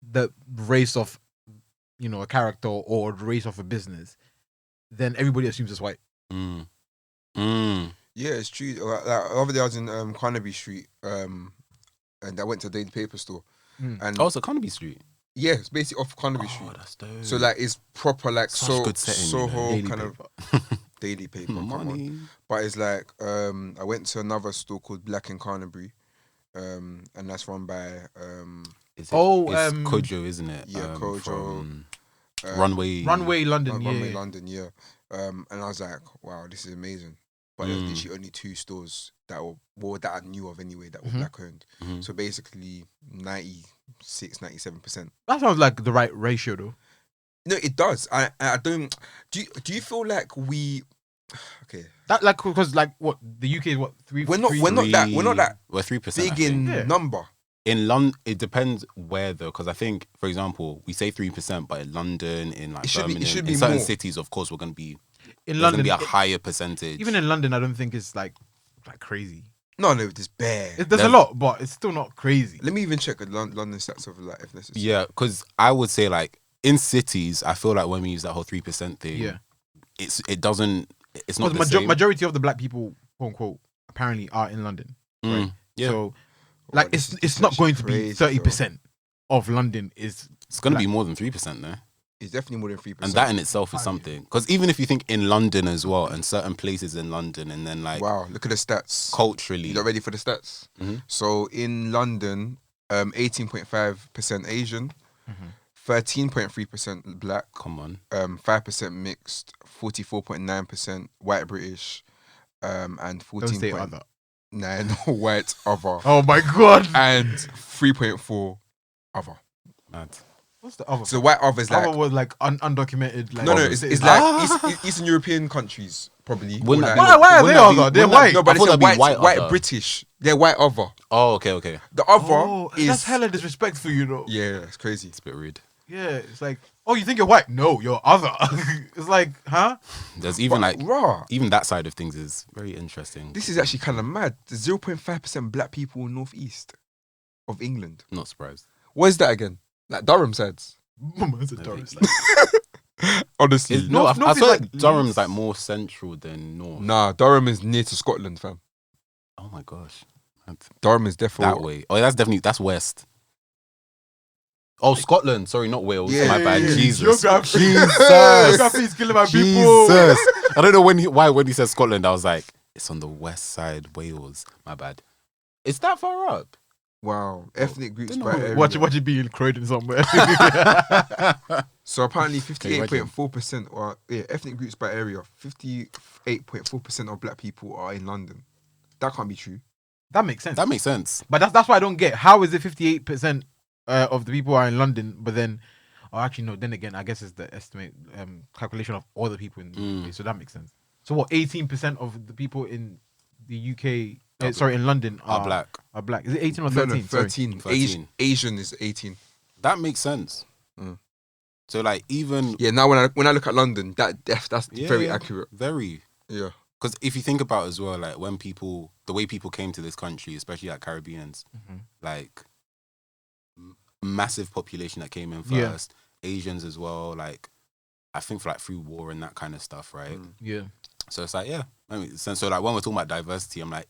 the race of a character or the race of a business, then everybody assumes it's white. Mm. Mm. Yeah, it's true. Like, the other day I was in Carnaby Street, and I went to a daily paper store, and Oh, it's a Carnaby Street. yeah, it's basically off Carnaby Oh, Street. that's dope. So like it's proper like Such good setting, you know. Soho Daily kind paper. of daily paper. Come on. money. But it's like I went to another store called Black in Carnaby, and that's run by Is it, Oh, it's Kojo, isn't it? yeah, Kojo. from Runway. Runway London, Runway yeah. London, yeah. And I was like, wow, this is amazing. But there was literally only 2 stores that I knew of anyway that were black owned. So basically 96, 97%. That sounds like the right ratio though. No, it does. I don't. Do you feel like we? Okay, That like because like what the UK is what 3. we're not that We're 3%. big in Yeah. number. In London, it depends where though, because I think, for example, we say 3%, but in London, in like Birmingham, in certain cities, of course, we're gonna be In there's London, gonna be a higher percentage. even in London, I don't think it's like crazy. No, there's bare. There's a lot, but it's still not crazy. Let me even check the London stats of like ethnicity. Yeah, because I would say like in cities, I feel like when we use that whole 3% thing, Yeah, it's not the same. majority of the black people, quote unquote, apparently are in London. Right? Yeah. So, like, it's not going to be 30% of London is. It's going to be more than 3% there. It's definitely more than 3%. And that in itself is something. Because even if you think in London as well, and certain places in London, and then like... Wow, look at the stats. Culturally. You not ready for the stats? Mm-hmm. So in London, 18.5% Asian, 13.3% black. Come on. 5% mixed, 44.9% white British, and 14.9 white other. Oh my God. And 3.4 other. Mad. What's the other? So white other is like... Other was like undocumented. Like, No, it's like Eastern European countries, probably. Why are they other? They're white. No, but I thought it's that'd be white other. British. They're white other. Oh, okay. The other is... That's hella disrespectful, you know. Yeah, it's crazy. It's a bit rude. Yeah, it's like, oh, you think you're white? No, you're other. It's like, huh? There's even raw. even that side of things is very interesting. This is actually kind of mad. There's 0.5% black people in northeast of England. Not surprised. Where's that again? Like Durham sides. Honestly. No, I North is feel like like Durham's like more central than north. Nah, Durham is near to Scotland, fam. Oh my gosh. Durham is definitely... That way. Oh, that's west. Oh, Scotland. Sorry, not Wales. Yeah, My bad. yeah. Jesus. Geography. Jesus. Geography is killing my people. Jesus. I don't know why when he said Scotland, I was like, it's on the west side, Wales. My bad. Is that far up? Wow. Ethnic groups Don't by know. area. Watch it be in Croydon somewhere. So apparently Can you imagine? 58.4% are... Yeah, ethnic groups by area. 58.4% of black people are in London. That can't be true. That makes sense. That makes sense. But that's why I don't get. How is it 58% of the people are in London, but then... Oh, actually, no. Then again, I guess it's the estimate calculation of all the people in the UK. So that makes sense. So what? 18% of the people in the UK... in London Are black. Are black. Is it 18 or 13? No, 13. 13. Asian is 18. That makes sense. So like even... Yeah, now when I look at London, that's very accurate. Very. Yeah. Because if you think about as well, like when the way people came to this country, especially like Caribbeans, like massive population that came in first, Asians as well, like I think for like through war and that kind of stuff, right? Yeah. So it's like, so like when we're talking about diversity, I'm like,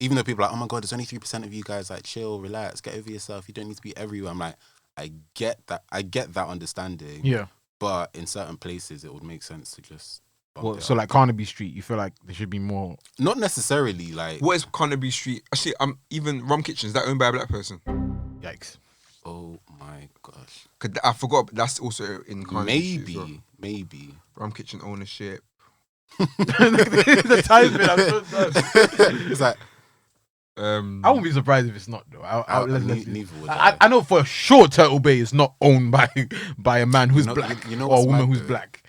even though people are like, oh my God, there's only 3% of you guys, like chill, relax, get over yourself, you don't need to be everywhere. I'm like, I get that understanding. Yeah. But in certain places it would make sense to just Well, so like Carnaby Street, you feel like there should be more. Not necessarily like. What is Carnaby Street? Actually, even Rum Kitchen, is that owned by a black person? Yikes. Oh my gosh. I forgot, but that's also in Carnaby Street as well. Maybe. Rum Kitchen ownership. The time bit, I'm so done. It's like I won't be surprised if it's not though. neither would I. I know for sure Turtle Bay is not owned by a man who's black you know or a what's woman mad who's though? black.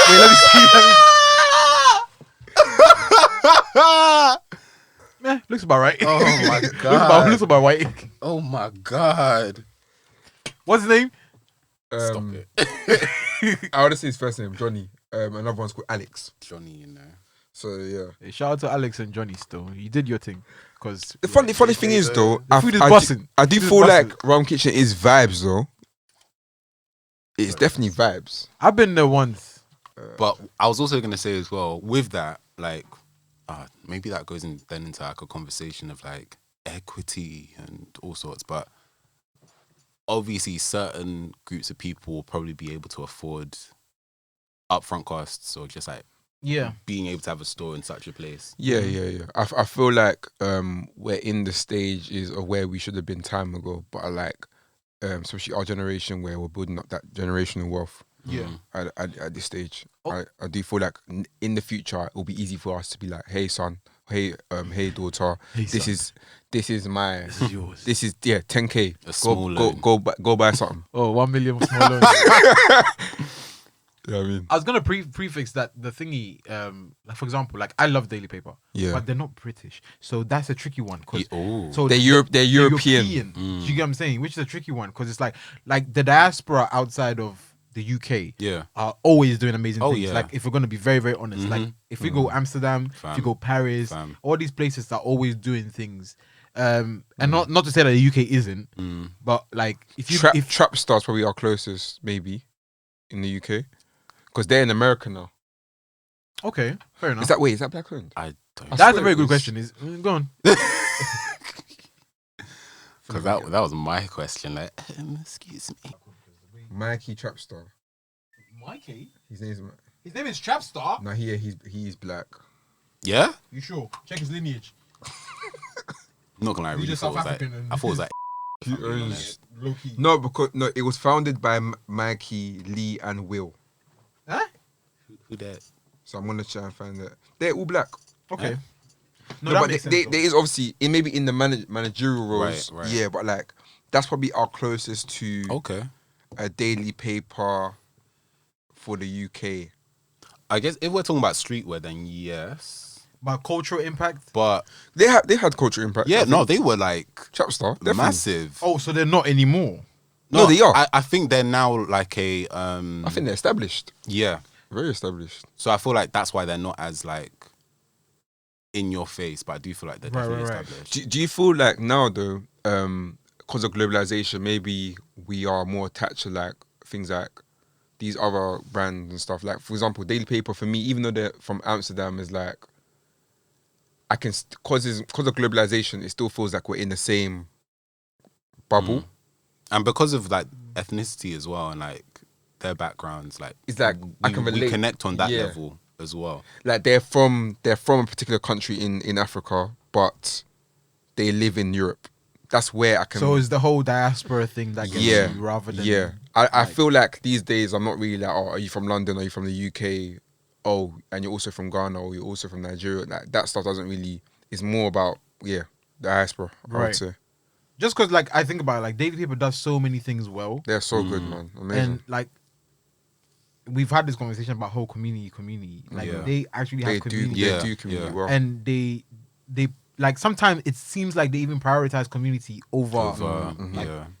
Wait, let me see. Looks about right. Oh my god. looks about right. Oh my god. What's his name? Stop it. I want to say his first name, Johnny. Another one's called Alex. Johnny, you know. So yeah. Hey, shout out to Alex and Johnny still. You did your thing. Cause The funny thing is though, the food is busting. I do Food is feel busting. like Rum Kitchen is vibes though. It's definitely vibes. I've been there once. But I was also gonna say as well, with that, like maybe that goes then into like a conversation of like equity and all sorts, but obviously certain groups of people will probably be able to afford upfront costs or just like being able to have a store in such a place. Yeah. I feel like we're in the stages of where we should have been time ago, but I like especially our generation where we're building up that generational wealth. Yeah. At this stage, I do feel like in the future it will be easy for us to be like, hey son, hey daughter, Hey, this is my This is yours. this is 10K. A small loan. Go buy something. Oh, 1 million small loan. You know what I mean? I was gonna prefix that the thingy, like for example, like I love Daily Paper, Yeah. but they're not British, so that's a tricky one. Cause They're they're European. Do you get what I'm saying? Which is a tricky one because it's like the diaspora outside of the UK, are always doing amazing things. Like if we're gonna be very very honest, like if we go Amsterdam, if you go Paris, all these places are always doing things. And not to say that the UK isn't, but like if Trap Star's probably our closest maybe in the UK. Because they're in America now. Okay, fair enough. Is that black owned? I don't. That's a very good question. Go on. Because that was my question. Like, excuse me. Mikey Trapstar. Mikey? His name is Trapstar? No, he's black. Yeah? You sure? Check his lineage. I'm not gonna lie, I really thought it was like. I thought it was like. He owns... Low-key. No, it was founded by Mikey, Lee, and Will. Huh? Who that? So I'm gonna try and find that. They're all black. Okay. No, but there is obviously maybe in the managerial roles. Right. Yeah, but like that's probably our closest to a daily paper for the UK. I guess if we're talking about streetwear, then yes. But cultural impact? But they had cultural impact. Yeah, no, they were like Trapstar, massive. Oh, so they're not anymore. No, they are. I think they're now like a. I think they're established. Yeah, very established. So I feel like that's why they're not as like in your face, but I do feel like they're definitely established. Do you feel like now though, because of globalization, maybe we are more attached to like things like these other brands and stuff? Like for example, Daily Paper for me, even though they're from Amsterdam, is like I can because of globalization, it still feels like we're in the same bubble. And because of like ethnicity as well, and like their backgrounds, like it's like I can relate. We connect on that level as well. Like they're from a particular country in Africa, but they live in Europe. That's where I can. So it's the whole diaspora thing that gets you rather than I feel like these days I'm not really like, oh, are you from London? Are you from the UK? Oh, and you're also from Ghana, or you're also from Nigeria. Like that stuff doesn't really. It's more about diaspora. I would say. Just because, like, I think about it, like, Daily Paper does so many things well. They're so good, man. Amazing. And, like, we've had this conversation about whole community. Like, they actually have community. They do community well. And they like, sometimes it seems like they even prioritize community over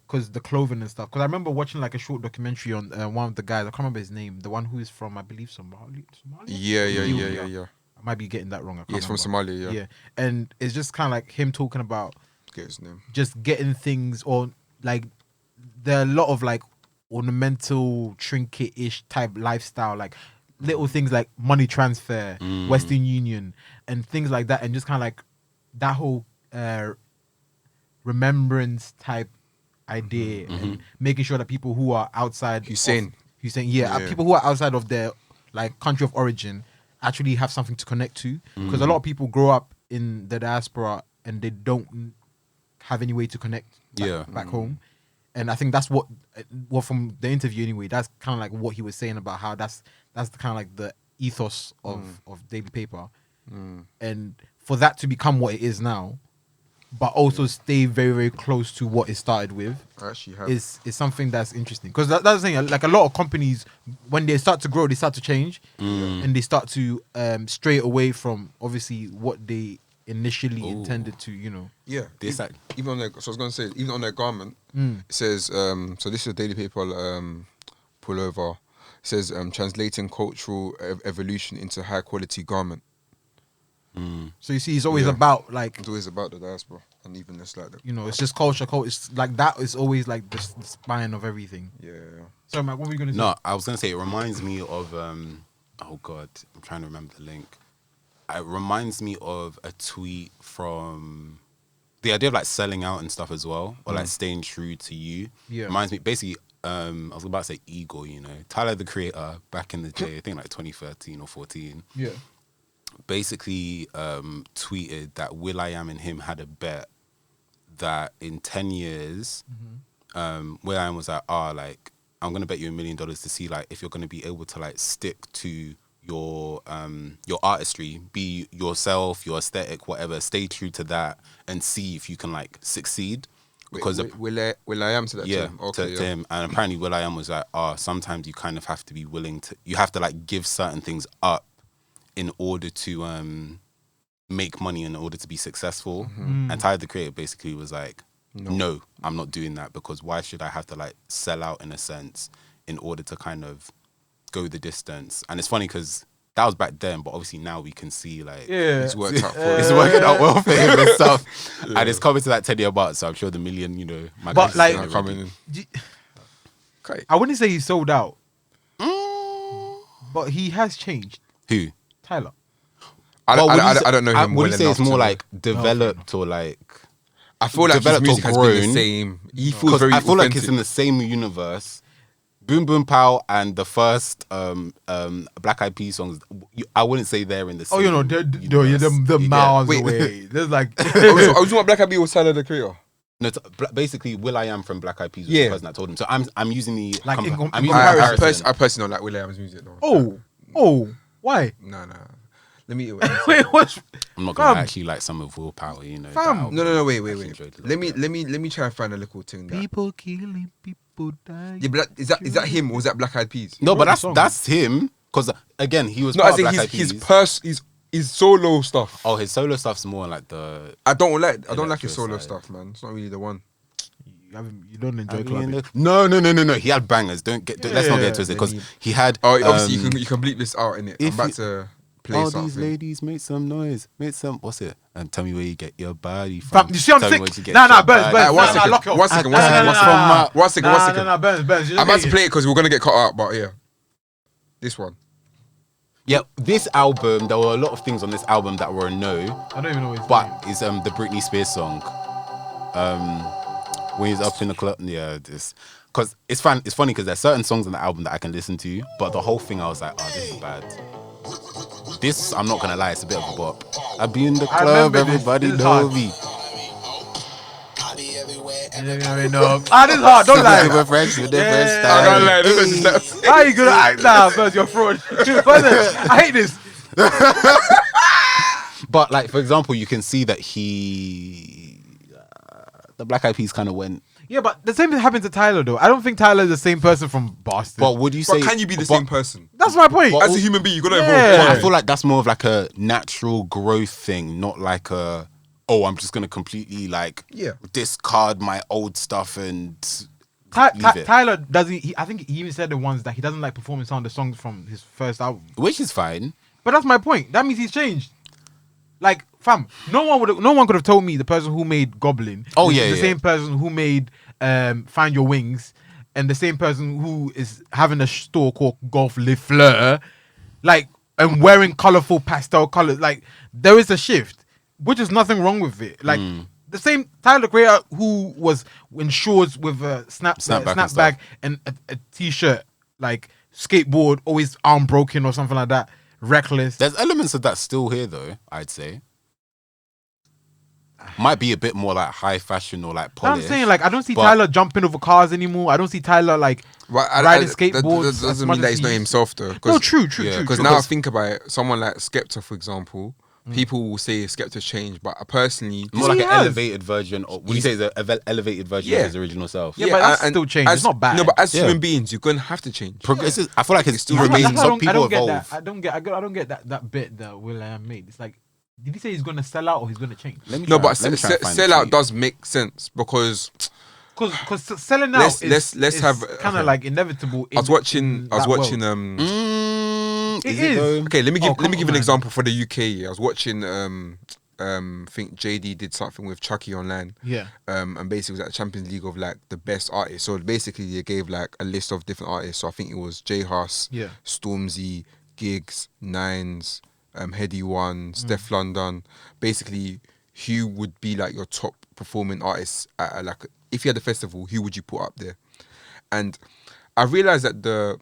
because the clothing and stuff. Because I remember watching, like, a short documentary on one of the guys. I can't remember his name. The one who is from, I believe, Somalia? Yeah. I might be getting that wrong. It's from Somalia, Yeah. And it's just kind of like him talking about get his name. Just getting things, or like there are a lot of like ornamental trinket-ish type lifestyle, like little things like money transfer, Western Union, and things like that, and just kind of like that whole remembrance type idea, and making sure that people who are outside Hussein, people who are outside of their like country of origin actually have something to connect to, because a lot of people grow up in the diaspora and they don't have any way to connect back home. And I think that's what from the interview anyway, that's kind of like what he was saying about how that's the kind of like the ethos of Daily Paper. And for that to become what it is now, but also stay very, very close to what it started with, is something that's interesting. Because that's the thing, like a lot of companies, when they start to grow, they start to change, and they start to stray away from obviously what they initially intended to, even on their, so I was going to say, even on their garment, it says, so this is a Daily Paper pullover. It says, translating cultural evolution into high quality garment. So you see, it's always about like, it's always about the diaspora, and even this like, it's just culture. It's like that is always like the spine of everything. So Matt, what were you going to say? No, I was going to say it reminds me of oh god, I'm trying to remember the link. It reminds me of a tweet from the idea of like selling out and stuff as well, or like staying true to you. Reminds me basically. I was about to say Eagle, Tyler the Creator back in the day, I think like 2013 or 14. Basically tweeted that will.i.am and him had a bet that in 10 years, will.i.am was like, like I'm gonna bet you $1 million to see like if you're gonna be able to like stick to your artistry, be yourself, your aesthetic, whatever, stay true to that and see if you can like succeed. because Will I am to that yeah, to him? Okay, to him, and apparently Will.i.am was like, sometimes you kind of have to be willing to, you have to like give certain things up in order to make money, in order to be successful. And Tyler the Creator basically was like, no, I'm not doing that, because why should I have to like sell out in a sense in order to kind of go the distance? And it's funny because that was back then, but obviously now we can see like it's worked out for it's him. working out well for him and stuff. And it's coming to that 10-year mark, so I'm sure the million, my But, guys like- are Coming in. I wouldn't say he sold out, but he has changed. Who? Tyler. I Well, would you say- don't know him Would well you say enough it's more to- like developed or like? I feel like his developed or music has been the grown? same. He feels Because very I feel like authentic. it's in the same universe. Boom Boom Pow and the first Black Eyed Peas songs, I wouldn't say they're in the same. Oh, universe. the You get- miles Wait. away. There's like I was talking about Black Eyed Peas or Tyler the Creator. No, basically, Will.i.am from Black Eyed Peas was Yeah. the person that told him. So I'm using the Like in com- I'm in using the comparison. I personally don't like Will.i.am's music though. oh, why? No. Let me Wait, what's I'm not gonna Fam. actually like some of Willpower, that Fam. album. No, wait. I actually enjoyed it a Let little me bit. try and find a little thing. That, people killing, people dying? yeah, but is that him or was that Black Eyed Peas? No, but Wrote the song. that's him, because again he was No, part as of in Black Eyed Peas. his solo stuff. Oh, his solo stuff's more like the. I don't like his Electro solo side. stuff, man. It's not really the one. You don't enjoy clubbing. No. He had bangers. Let's not get twisted, because he had. Oh, obviously you can bleep this out in it. I'm if about you- to play All something. these ladies, make some noise. Make some. What's it? And tell me where you get your body Fam, from. you see I'm Tell me sick? where you get Nah, your Burns, body Burns. from. One Nah, second, lock it off. one second, Nah, one second, nah, one nah, nah. One second. Nah, Burns. I'm about to play it because we're gonna get cut out, but yeah, this one. Yeah, this album, there were a lot of things on this album that were a no, I don't even know what his but name. it's the Britney Spears song. When he's up in the club, this, because it's funny because there's certain songs on the album that I can listen to, but the whole thing I was like, this is bad. This, I'm not gonna lie, it's a bit of a bop. I be in the I club, remember this. everybody This is know hard. me. This is hard. Don't lie. Super fresh with different Yeah. style. I gotta lie, this is just- How you gonna act? Nah, Burns, you're fraud. I hate this. But like, for example, you can see that the Black Eyed Peas kind of went. Yeah, but the same thing happened to Tyler though. I don't think Tyler's the same person from Boston. But would you say? But can you be the but- same person? That's my point. But- As a human being, you're gonna Yeah. evolve. I feel like that's more of like a natural growth thing, not like I'm just gonna completely like discard my old stuff and leave it. Tyler doesn't. I think he even said the ones that he doesn't like performing some of the songs from his first album. Which is fine. But that's my point. That means he's changed. Like, fam, no one could have told me the person who made Goblin. Oh, is yeah, the yeah. same person who made Find Your Wings, and the same person who is having a store called Golf Le Fleur, like, and wearing colorful pastel colors. Like, there is a shift, which is nothing wrong with it. Like. The same Tyler the Creator who was in shorts with a snapback and a t-shirt, like skateboard, always arm broken or something like that, reckless. There's elements of that still here though, I'd say. Might be a bit more like high fashion or like I'm polished. saying, like, I don't see but- Tyler jumping over cars anymore. I don't see Tyler like riding skateboards. That as doesn't much mean that as he's not he- himself though. No, true. Because now I think about it, someone like Skepta, for example, people will say Skepta's changed, but I personally, More like He an has. elevated version, or would you say it's an elevated version Yeah. of his original self? Yeah, but that's still change. as- It's not bad. No, but as Yeah. human beings, you're gonna have to change. Progressive. I feel like it still That's why- remains. That's why Some I people don't get evolve. that. I don't get that bit that Will.i.am made. It's like, did he say he's gonna sell out or he's gonna change? Let me No, try- but let me try and find the sellout tweet. does make sense because Because selling out let's have- kind of like inevitable. I was watching that world. Is It it is. though? Okay, let me give come an on, example for the UK. I was watching I think JD did something with Chucky online. Yeah. And basically it was at Champions League of like the best artists. So basically they gave like a list of different artists. So I think it was J Huss, Yeah. Stormzy, Giggs, Nines, Heady One, Steph London. Basically, who would be like your top performing artists at like if you had a festival, who would you put up there? And I realized that the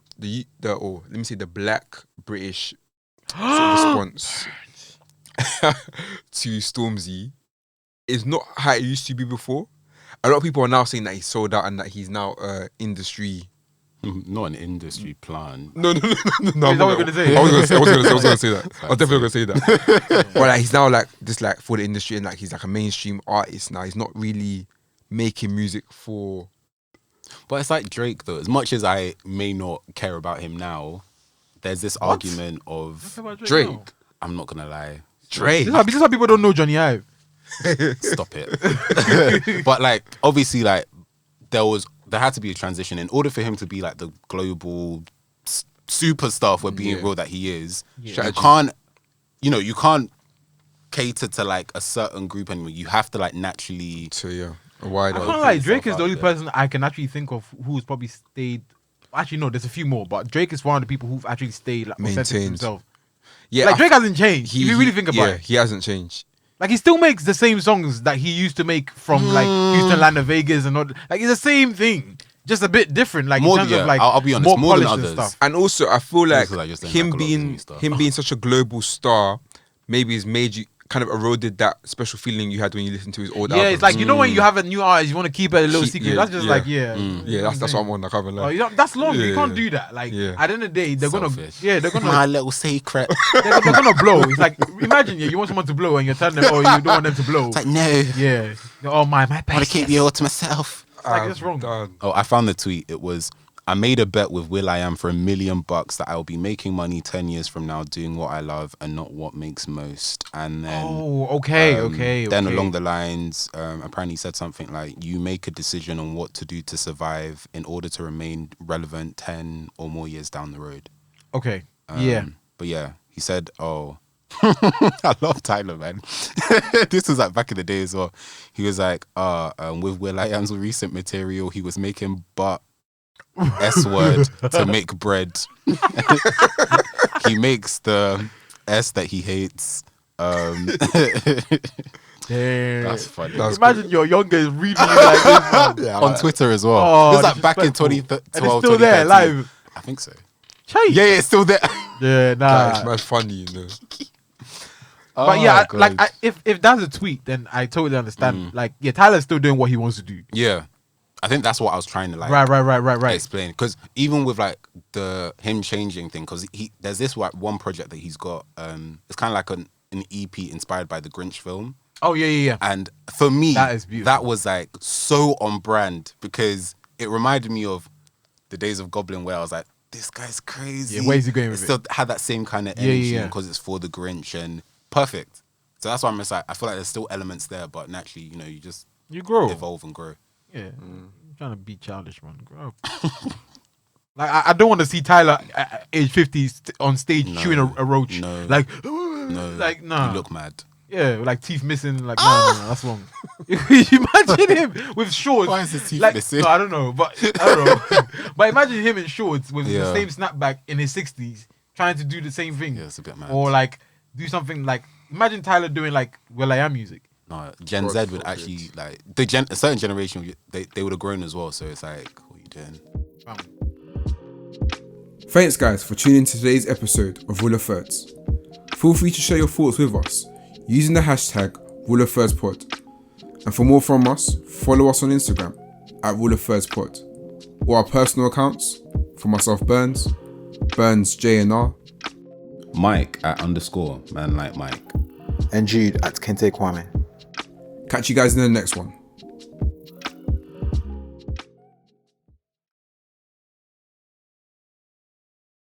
Black British sort of response to Stormzy is not how it used to be before. A lot of people are now saying that he's sold out and that he's now industry. Not an industry plan. No. Is that what you're gonna say? I was gonna say that. I was definitely gonna say that. But like, he's now like just like for the industry and like he's like a mainstream artist now. He's not really making music for. But it's like Drake though. As much as I may not care about him now, there's this argument of Drake. I'm not gonna lie. Drake. This is how people don't know Jony Ive. Stop it. But like, obviously, like there had to be a transition in order for him to be like the global superstar, for being real that he is. You can't cater to like a certain group anymore. You have to like naturally Wider. I can't lie, Drake is the only person I can actually think of who's probably stayed. Actually, no, there's a few more, but Drake is one of the people who've actually stayed like authentic to himself. Yeah, like Drake hasn't changed. If you really think about it, he hasn't changed. Like he still makes the same songs that he used to make from like Houston, Land of Vegas, and all. Like it's the same thing, just a bit different. Like more, in terms of like I'll be honest, more than polished others. and stuff. And also, I feel like just him being such a global star, maybe has made you kind of eroded that special feeling you had when you listened to his old albums. Yeah, it's like you know when you have a new artist, you want to keep it a little secret. That's just like that's what I'm on. Like, that's long. You can't do that. Like at the end of the day, they're Selfish. gonna my little secret. they're gonna blow. It's like imagine you want someone to blow and you're telling them, oh, you don't want them to blow. It's like no. Yeah. Oh my I want to keep you all to myself. It's like that's wrong. Oh, I found the tweet. It was, I made a bet with will.i.am for $1 million that I will be making money 10 years from now doing what I love and not what makes most. And then Then along the lines, apparently he said something like, you make a decision on what to do to survive in order to remain relevant 10 or more years down the road. Okay. But yeah, he said, oh, I love Tyler, man. This was like back in the day as well. He was like, with will.i.am's recent material, he was making S word to make bread. He makes the S that he hates. Damn. That's funny. Imagine your younger reading you like this on Twitter as well. Oh, it was like back in 2012. And it's still there, live. I think so. Chase. Yeah, it's still there. Yeah, nah. That's funny, you know. But yeah, if that's a tweet, then I totally understand. Like, yeah, Tyler's still doing what he wants to do. Yeah. I think that's what I was trying to like right. explain, because even with like him changing thing, because there's this one project that he's got. It's kind of like an EP inspired by the Grinch film. Oh yeah. And for me, that is beautiful. That was like so on brand because it reminded me of the days of Goblin, where I was like, this guy's crazy. Yeah, where's he going with it? Still had that same kind of energy because it's for the Grinch and perfect. So that's why I'm just like, I feel like there's still elements there, but naturally, you grow, evolve and grow. Yeah, I'm trying to be childish, man. Grow up. Like I don't want to see Tyler at age 50 on stage chewing a roach. No, like no, nah. You look mad. Yeah, like teeth missing. Like no, that's wrong. Imagine him with shorts. Why is his teeth missing? No, I don't know, but but imagine him in shorts with the same snapback in his 60s, trying to do the same thing. Yeah, it's a bit mad. Or like do something like imagine Tyler doing like will.i.am music. No, Gen Z would actually like a certain generation. They would have grown as well. So it's like, what are you doing? Thanks, guys, for tuning in to today's episode of Rule of Thirds. Feel free to share your thoughts with us using the hashtag RuleOfThirdspod. And for more from us, follow us on Instagram at RuleOfThirdspod, or our personal accounts for myself, Burns JNR, Mike at _man like Mike, and Jude at Kente Kwame. Catch you guys in the next one.